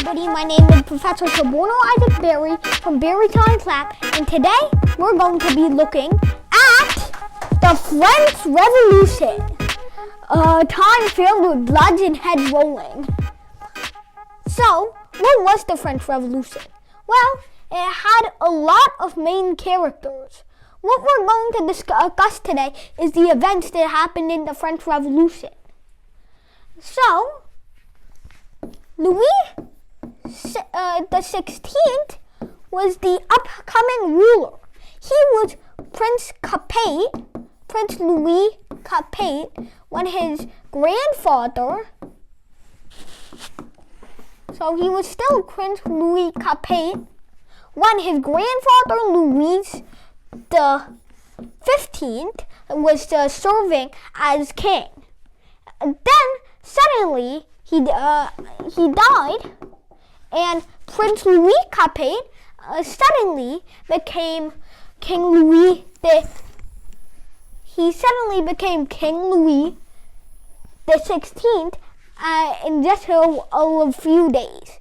everybody, my name is Professor Soborno Isaac Berry from Berry Science Lab, and today we're going to be looking at the French Revolution. A time filled with blood and heads rolling. So, what was the French Revolution? Well, it had a lot of main characters. What we're going to discuss today is the events that happened in the French Revolution. So, Louis the 16th was the upcoming ruler. He was Prince Louis Capet, when his grandfather, so he was still Prince Louis Capet, when his grandfather Louis the 15th was serving as king. And then suddenly he died, and Prince Louis Capet suddenly became King Louis the 16th in just a few days,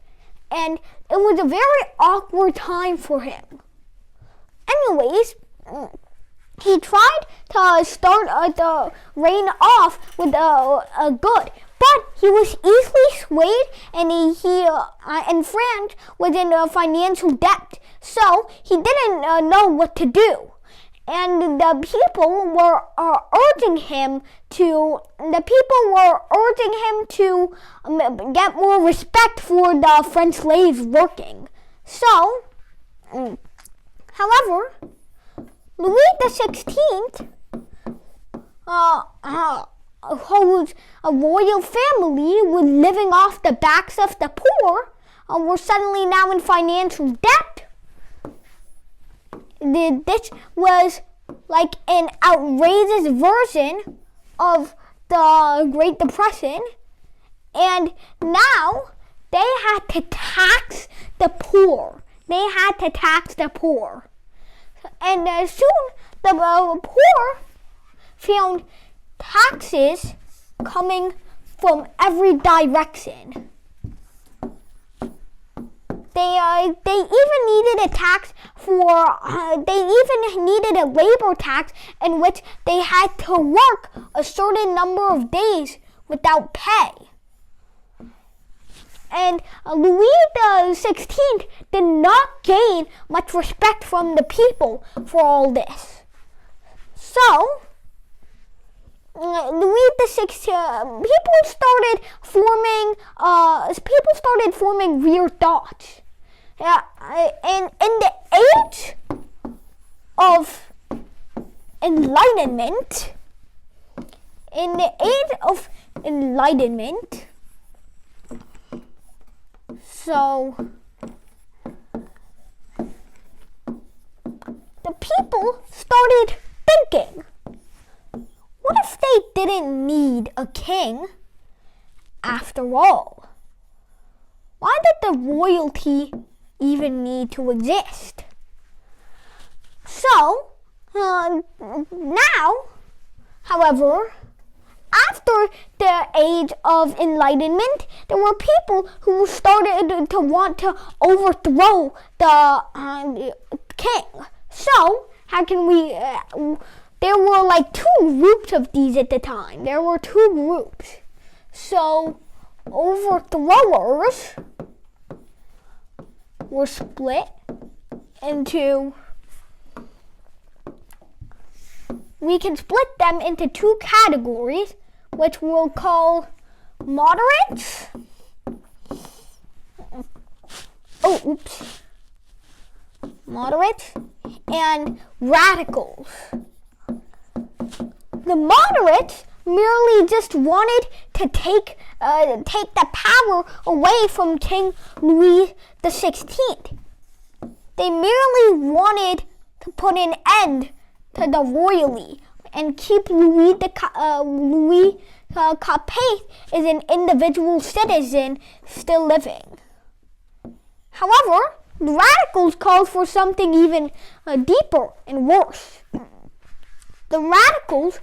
and it was a very awkward time for him. Anyways, he tried to start the reign off with a good, but he was easily swayed, and and France was in financial debt, so he didn't know what to do. And the people were urging him to get more respect for the French slaves working. So, however, Louis the 16th, whose a royal family was living off the backs of the poor, were suddenly now in financial debt. This was like an outrageous version of the Great Depression, and now they had to tax the poor. And soon the poor found taxes coming from every direction. They even needed a tax they even needed a labor tax in which they had to work a certain number of days without pay. And Louis the 16th did not gain much respect from the people for all this. So, Louis the 16th, people started forming weird thoughts. And in the age of enlightenment, so the people started thinking, what if they didn't need a king after all? Why did the royalty even need to exist? So, now, however, after the age of enlightenment, there were people who started to want to overthrow the king. So, how can we... there were like two groups of these at the time. There were two groups. So, overthrowers were split into... We can split them into two categories, which we'll call moderates. Moderates and radicals. The moderates merely just wanted to take the power away from King Louis the 16th. They merely wanted to put an end to the royalty and keep Louis Capet as an individual citizen still living. However, the radicals called for something even deeper and worse. The radicals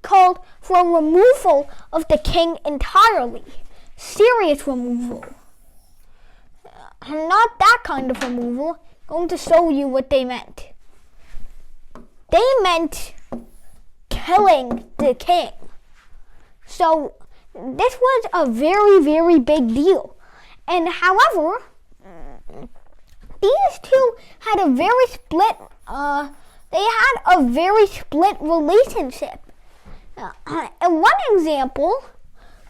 called for removal of the king entirely. Serious removal. not that kind of removal. I'm going to show you what they meant. They meant killing the king. So this was a very, very big deal. And however, these two had a very split relationship. And one example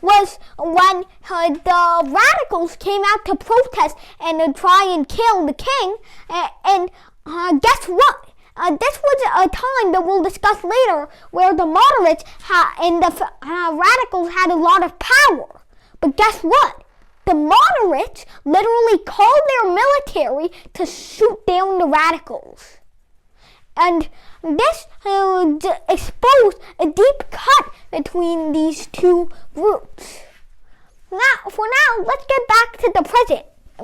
was when the radicals came out to protest and try and kill the king. And guess what? This was a time that we'll discuss later where the moderates and the radicals had a lot of power. But guess what? The moderates literally called their military to shoot down the radicals. And this exposed a deep cut between these two groups. For now, let's get back to the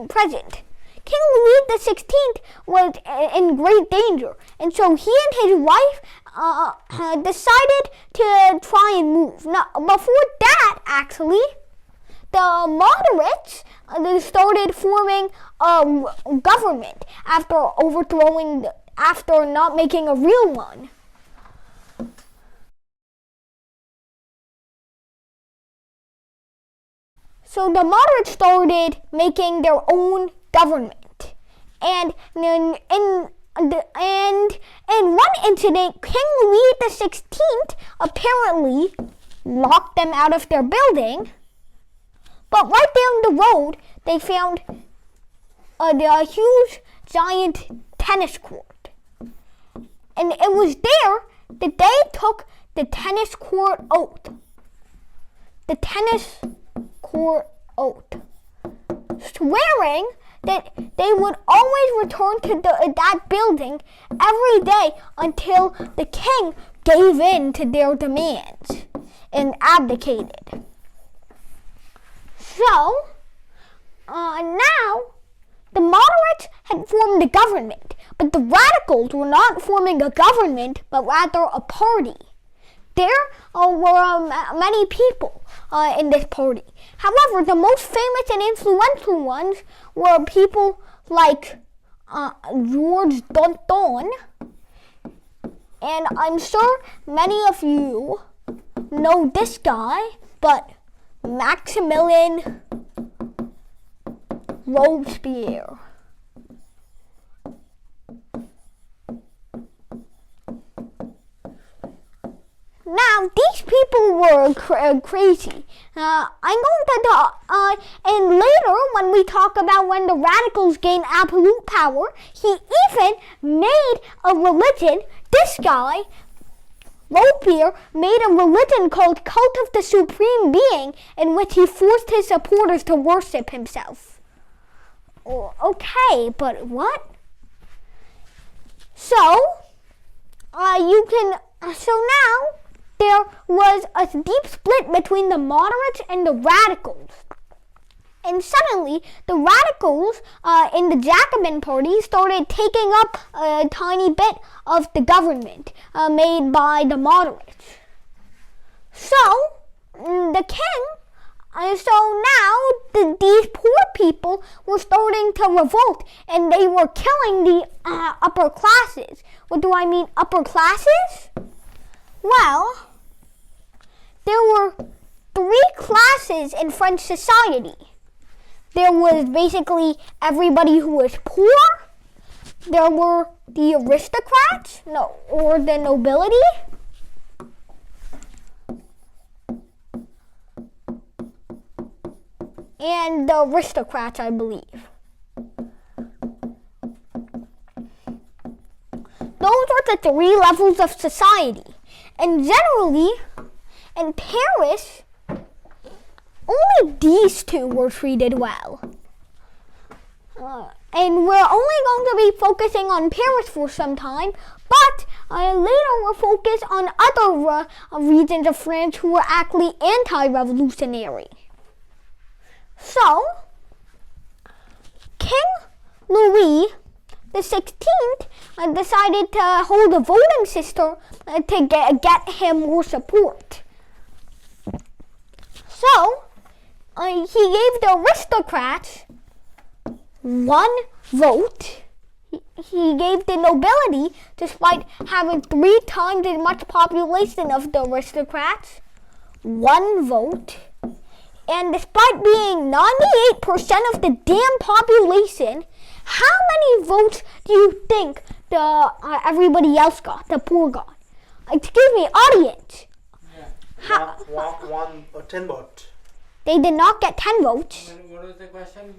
present. King Louis XVI was in great danger, and so he and his wife decided to try and move. Now, before that, actually, the moderates started forming a government after not making a real one. So the moderates started making their own government. And in one incident, King Louis XVI apparently locked them out of their building. But right down the road, they found a huge, giant tennis court. And it was there that they took the tennis court oath. The tennis court oath. Swearing that they would always return to that building every day until the king gave in to their demands and abdicated. So, now, the moderates had formed a government, but the radicals were not forming a government, but rather a party. There were many people in this party. However, the most famous and influential ones were people like George Danton, and I'm sure many of you know this guy, but Maximilien Robespierre. Now, these people were crazy. I'm going to talk, and later when we talk about when the radicals gained absolute power, he even made a religion. This guy, Robespierre, made a religion called Cult of the Supreme Being, in which he forced his supporters to worship himself. Okay, but what? So now, there was a deep split between the moderates and the radicals. And suddenly, the radicals in the Jacobin Party started taking up a tiny bit of the government made by the moderates. So, the king, these poor people were starting to revolt, and they were killing the upper classes. What do I mean, upper classes? Well, there were three classes in French society. There was basically everybody who was poor. There were the aristocrats, or the nobility. And the aristocrats, I believe. Those are the three levels of society. And generally, in Paris, only these two were treated well. And we're only going to be focusing on Paris for some time, but later we'll focus on other regions of France who were actually anti-revolutionary. So, King Louis XVI decided to hold a voting system to get him more support. So, he gave the aristocrats one vote. He gave the nobility, despite having 3 times as much population of the aristocrats, 1 vote. And despite being 98% of the damn population, how many votes do you think everybody else got, the poor got? Excuse me, audience. Yeah. One or 10 votes. They did not get 10 votes. What was the question?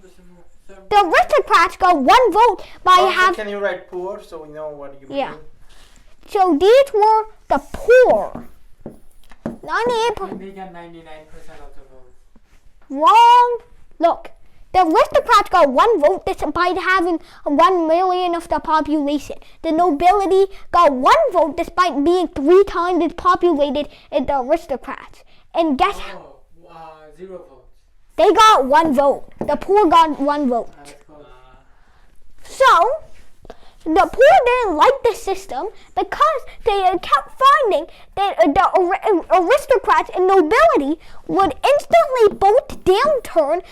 The aristocrats got 1 vote by having... Can you write poor so we know what you mean? Yeah. So these were the poor. 98%. They got 99% of the vote. Wrong. Look, the aristocrats got 1 vote despite having 1 million of the population. The nobility got 1 vote despite being 3 times as populated as the aristocrats. And guess how? 0 votes. They got 1 vote. The poor got 1 vote. So, the poor didn't like the system because they kept finding that the aristocrats and nobility would instantly both downturn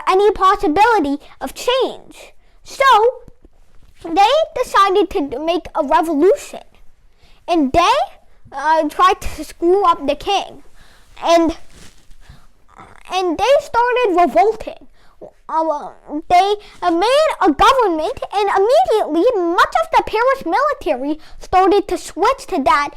any possibility of change. So, they decided to make a revolution, and they tried to screw up the king, and they started revolting. They made a government, and immediately much of the Paris military started to switch to that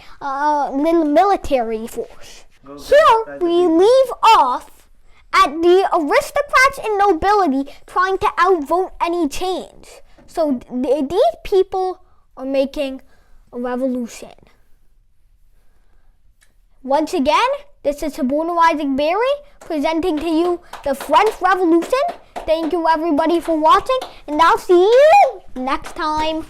little military force. Here we leave off at the aristocrats and nobility trying to outvote any change. So these people are making a revolution. Once again, this is Suborno Isaac Berry presenting to you the French Revolution. Thank you everybody for watching, and I'll see you next time.